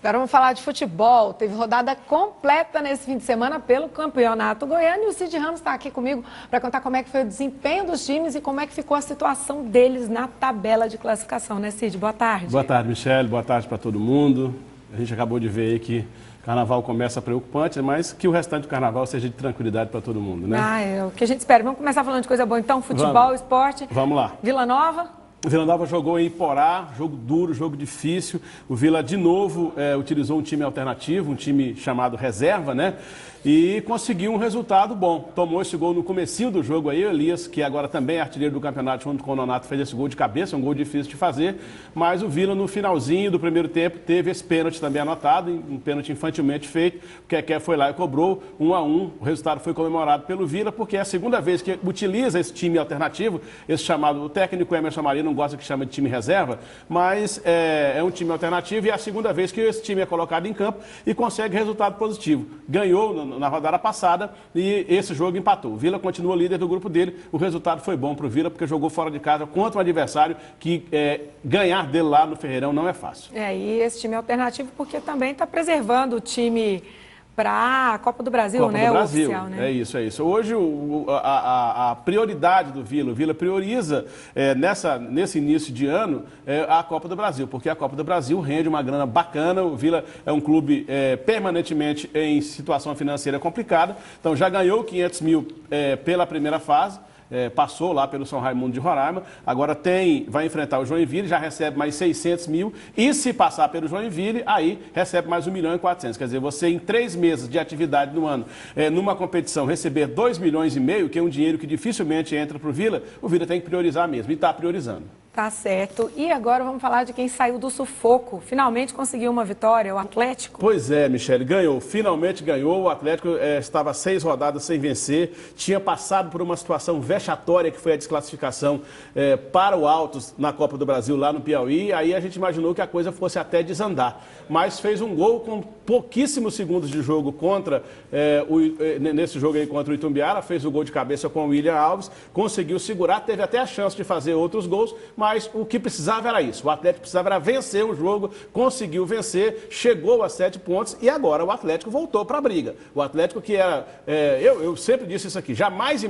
Agora vamos falar de futebol. Teve rodada completa nesse fim de semana pelo Campeonato Goiano e o Cid Ramos está aqui comigo para contar como é que foi o desempenho dos times e como é que ficou a situação deles na tabela de classificação, né, Cid? Boa tarde. Boa tarde, Michele. Boa tarde para todo mundo. A gente acabou de ver aí que o carnaval começa preocupante, mas que o restante do carnaval seja de tranquilidade para todo mundo, né? É o que a gente espera. Vamos começar falando de coisa boa então, futebol, esporte. Vamos lá. Vila Nova. O Vila Nova jogou em Iporá, jogo duro, jogo difícil. O Vila, de novo, utilizou um time alternativo, um time chamado reserva, né? E conseguiu um resultado bom. Tomou esse gol no comecinho do jogo aí, o Elias, que agora também é artilheiro do campeonato, junto com o Nonato, fez esse gol de cabeça, um gol difícil de fazer. Mas o Vila, no finalzinho do primeiro tempo, teve esse pênalti também anotado, um pênalti infantilmente feito. O Keké foi lá e cobrou 1-1. O resultado foi comemorado pelo Vila, porque é a segunda vez que utiliza esse time alternativo, esse chamado, o técnico Emerson Maria não gosta que chama de time reserva, mas é um time alternativo e é a segunda vez que esse time é colocado em campo e consegue resultado positivo. Ganhou na rodada passada e esse jogo empatou. O Vila continua líder do grupo dele. O resultado foi bom para o Vila porque jogou fora de casa contra um adversário que ganhar dele lá no Ferreirão não é fácil. E esse time é alternativo porque também está preservando o time para a Copa do Brasil, Copa né? do Brasil. Oficial, né? É isso. Hoje a prioridade do Vila, o Vila prioriza nesse início de ano a Copa do Brasil, porque a Copa do Brasil rende uma grana bacana. O Vila é um clube permanentemente em situação financeira complicada, então já ganhou 500 mil pela primeira fase. Passou lá pelo São Raimundo de Roraima, agora vai enfrentar o Joinville, já recebe mais 600 mil, e se passar pelo Joinville, aí recebe mais 1.400.000. Quer dizer, você em 3 meses de atividade no ano, numa competição, receber 2,5 milhões, que é um dinheiro que dificilmente entra para o Vila tem que priorizar mesmo, e está priorizando. Tá certo. E agora vamos falar de quem saiu do sufoco. Finalmente conseguiu uma vitória, o Atlético. Pois é, Michele, ganhou. Finalmente ganhou. O Atlético estava 6 rodadas sem vencer. Tinha passado por uma situação vexatória, que foi a desclassificação para o Altos na Copa do Brasil, lá no Piauí. Aí a gente imaginou que a coisa fosse até desandar. Mas fez um gol com pouquíssimos segundos de jogo nesse jogo aí contra o Itumbiara. Fez o gol de cabeça com o William Alves. Conseguiu segurar, teve até a chance de fazer outros gols. Mas o que precisava era isso. O Atlético precisava era vencer o jogo, conseguiu vencer, chegou a 7 pontos e agora o Atlético voltou para a briga. O Atlético que era... eu sempre disse isso aqui, jamais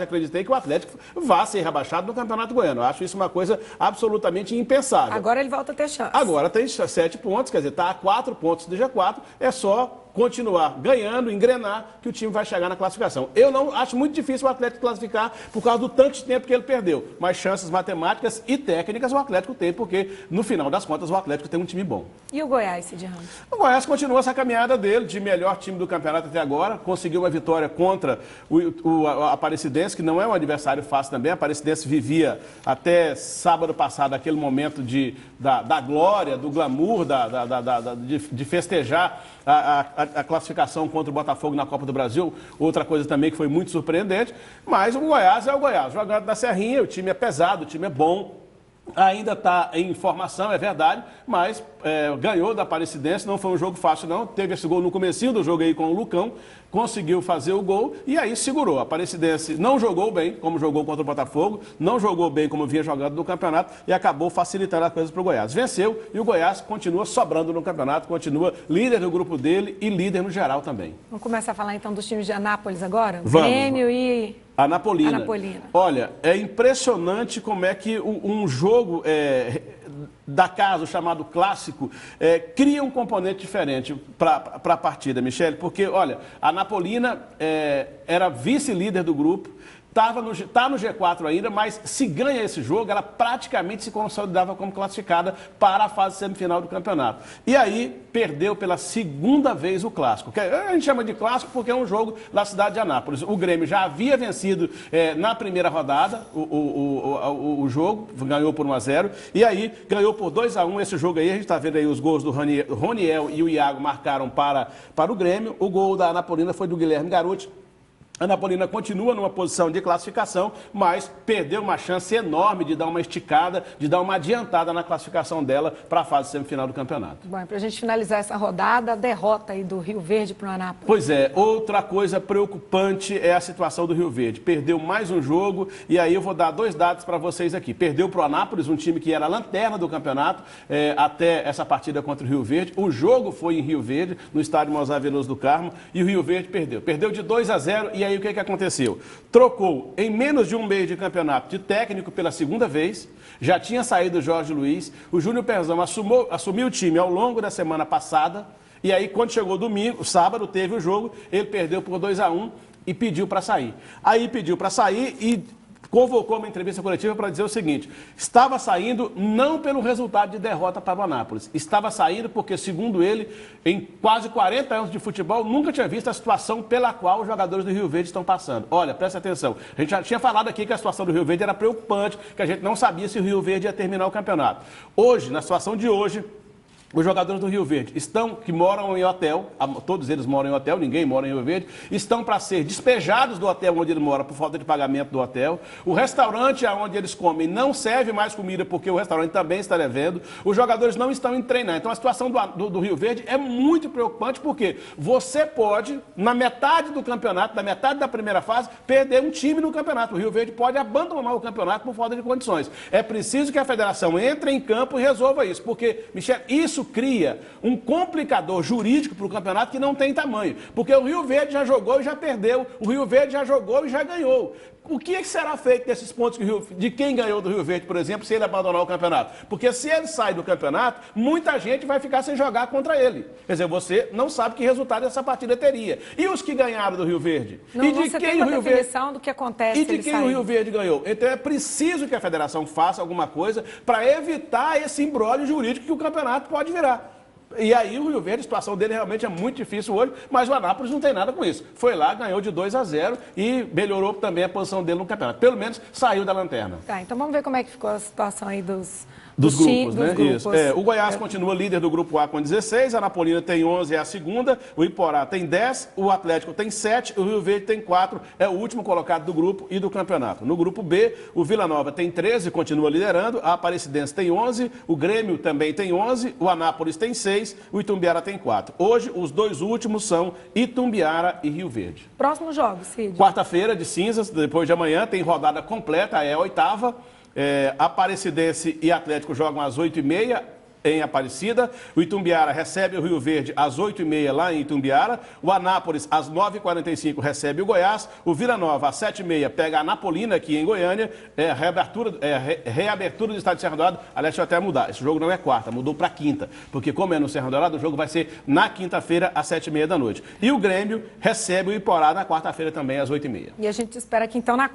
acreditei que o Atlético vá ser rebaixado no Campeonato Goiano. Eu acho isso uma coisa absolutamente impensável. Agora ele volta a ter chance. Agora tem 7 pontos, quer dizer, está a 4 pontos do G4, é só continuar ganhando, engrenar, que o time vai chegar na classificação. Eu não acho muito difícil o Atlético classificar por causa do tanto de tempo que ele perdeu. Mas chances matemáticas e técnicas o Atlético tem, porque no final das contas o Atlético tem um time bom. E o Goiás, Cid Ramos? O Goiás continua essa caminhada dele, de melhor time do campeonato até agora. Conseguiu uma vitória contra a Aparecidense, que não é um adversário fácil também. A Aparecidense vivia até sábado passado aquele momento da glória, do glamour, de festejar a classificação contra o Botafogo na Copa do Brasil, outra coisa também que foi muito surpreendente, mas o Goiás é o Goiás, jogando na Serrinha, o time é pesado, o time é bom, ainda está em formação, é verdade, mas ganhou da Aparecidense, não foi um jogo fácil não, teve esse gol no comecinho do jogo aí com o Lucão, conseguiu fazer o gol e aí segurou. A Aparecidense não jogou bem, como jogou contra o Botafogo, não jogou bem como vinha jogando no campeonato e acabou facilitando as coisas para o Goiás. Venceu e o Goiás continua sobrando no campeonato, continua líder do grupo dele e líder no geral também. Vamos começar a falar então dos times de Anápolis agora? Vamos. Grêmio e... Anapolina. Olha, é impressionante como é que um jogo da casa, chamado clássico, cria um componente diferente para a partida, Michele, porque, olha, a Anapolina era vice-líder do grupo, tá no G4 ainda, mas se ganha esse jogo, ela praticamente se consolidava como classificada para a fase semifinal do campeonato. E aí, perdeu pela segunda vez o clássico. A gente chama de clássico porque é um jogo da cidade de Anápolis. O Grêmio já havia vencido na primeira rodada o jogo, ganhou por 1-0, e aí ganhou por 2-1 esse jogo aí. A gente está vendo aí os gols do Roniel e o Iago marcaram para o Grêmio. O gol da Anapolina foi do Guilherme Garuti. A Anapolina continua numa posição de classificação, mas perdeu uma chance enorme de dar uma esticada, de dar uma adiantada na classificação dela para a fase semifinal do campeonato. Bom, para a gente finalizar essa rodada, a derrota aí do Rio Verde para o Anápolis. Pois é, outra coisa preocupante é a situação do Rio Verde. Perdeu mais um jogo e aí eu vou dar 2 dados para vocês aqui. Perdeu para o Anápolis, um time que era a lanterna do campeonato, até essa partida contra o Rio Verde. O jogo foi em Rio Verde, no estádio Mozar Veloso do Carmo, e o Rio Verde perdeu. Perdeu de 2-0 e aí o que aconteceu? Trocou em menos de um mês de campeonato de técnico pela segunda vez, já tinha saído o Jorge Luiz, o Júnior Pezão assumiu o time ao longo da semana passada, e aí quando chegou domingo, sábado, teve o jogo, ele perdeu por 2-1 e pediu para sair. Aí pediu para sair e convocou uma entrevista coletiva para dizer o seguinte: estava saindo não pelo resultado de derrota para o Anápolis, estava saindo porque, segundo ele, em quase 40 anos de futebol, nunca tinha visto a situação pela qual os jogadores do Rio Verde estão passando. Olha, presta atenção, a gente já tinha falado aqui que a situação do Rio Verde era preocupante, que a gente não sabia se o Rio Verde ia terminar o campeonato. Hoje, na situação de hoje, os jogadores do Rio Verde que moram em hotel, todos eles moram em hotel, ninguém mora em Rio Verde, estão para ser despejados do hotel onde ele mora por falta de pagamento do hotel. O restaurante onde eles comem não serve mais comida porque o restaurante também está devendo. Os jogadores não estão em treinar. Então a situação do Rio Verde é muito preocupante porque você pode, na metade do campeonato, na metade da primeira fase, perder um time no campeonato. O Rio Verde pode abandonar o campeonato por falta de condições. É preciso que a federação entre em campo e resolva isso, porque, Michel, isso cria um complicador jurídico para o campeonato que não tem tamanho. Porque o Rio Verde já jogou e já perdeu, o Rio Verde já jogou e já ganhou. O que será feito desses pontos de quem ganhou do Rio Verde, por exemplo, se ele abandonar o campeonato? Porque se ele sai do campeonato, muita gente vai ficar sem jogar contra ele. Quer dizer, você não sabe que resultado essa partida teria. E os que ganharam do Rio Verde? Não, e de você quem tem uma o Rio definição Verde... do que acontece. E de quem o Rio Verde ganhou? Então é preciso que a federação faça alguma coisa para evitar esse imbróglio jurídico que o campeonato pode virar. E aí o Rio Verde, a situação dele realmente é muito difícil hoje, mas o Anápolis não tem nada com isso. Foi lá, ganhou de 2-0 e melhorou também a posição dele no campeonato. Pelo menos saiu da lanterna. Tá, então vamos ver como é que ficou a situação aí dos grupos, né? Isso. O Goiás continua líder do grupo A com 16, a Anapolina tem 11, é a segunda, o Iporá tem 10, o Atlético tem 7, o Rio Verde tem 4, é o último colocado do grupo e do campeonato. No grupo B, o Vila Nova tem 13, continua liderando, a Aparecidense tem 11, o Grêmio também tem 11, o Anápolis tem 6, o Itumbiara tem 4. Hoje, os 2 últimos são Itumbiara e Rio Verde. Próximo jogo, Cid. Quarta-feira de cinzas, depois de amanhã, tem rodada completa, é a 8ª. Aparecidense e Atlético jogam às 8h30 em Aparecida, o Itumbiara recebe o Rio Verde às 8h30 lá em Itumbiara, o Anápolis às 9h45 recebe o Goiás, o Vila Nova às 7h30 pega a Anapolina aqui em Goiânia, reabertura do estádio de Serra Dourada. Aliás, deixa eu até mudar, esse jogo não é quarta, mudou para quinta, porque como é no Serra Dourada, o jogo vai ser na quinta-feira às 7h30 da noite. E o Grêmio recebe o Iporá na quarta-feira também às 8h30. E a gente espera que então na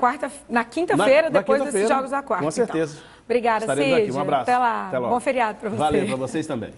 quinta-feira, depois desses jogos da quarta. Com certeza. Então. Obrigada, Estaremos Cid. aqui. Um abraço. Até lá. Até logo. Bom feriado para você. Valeu para vocês também.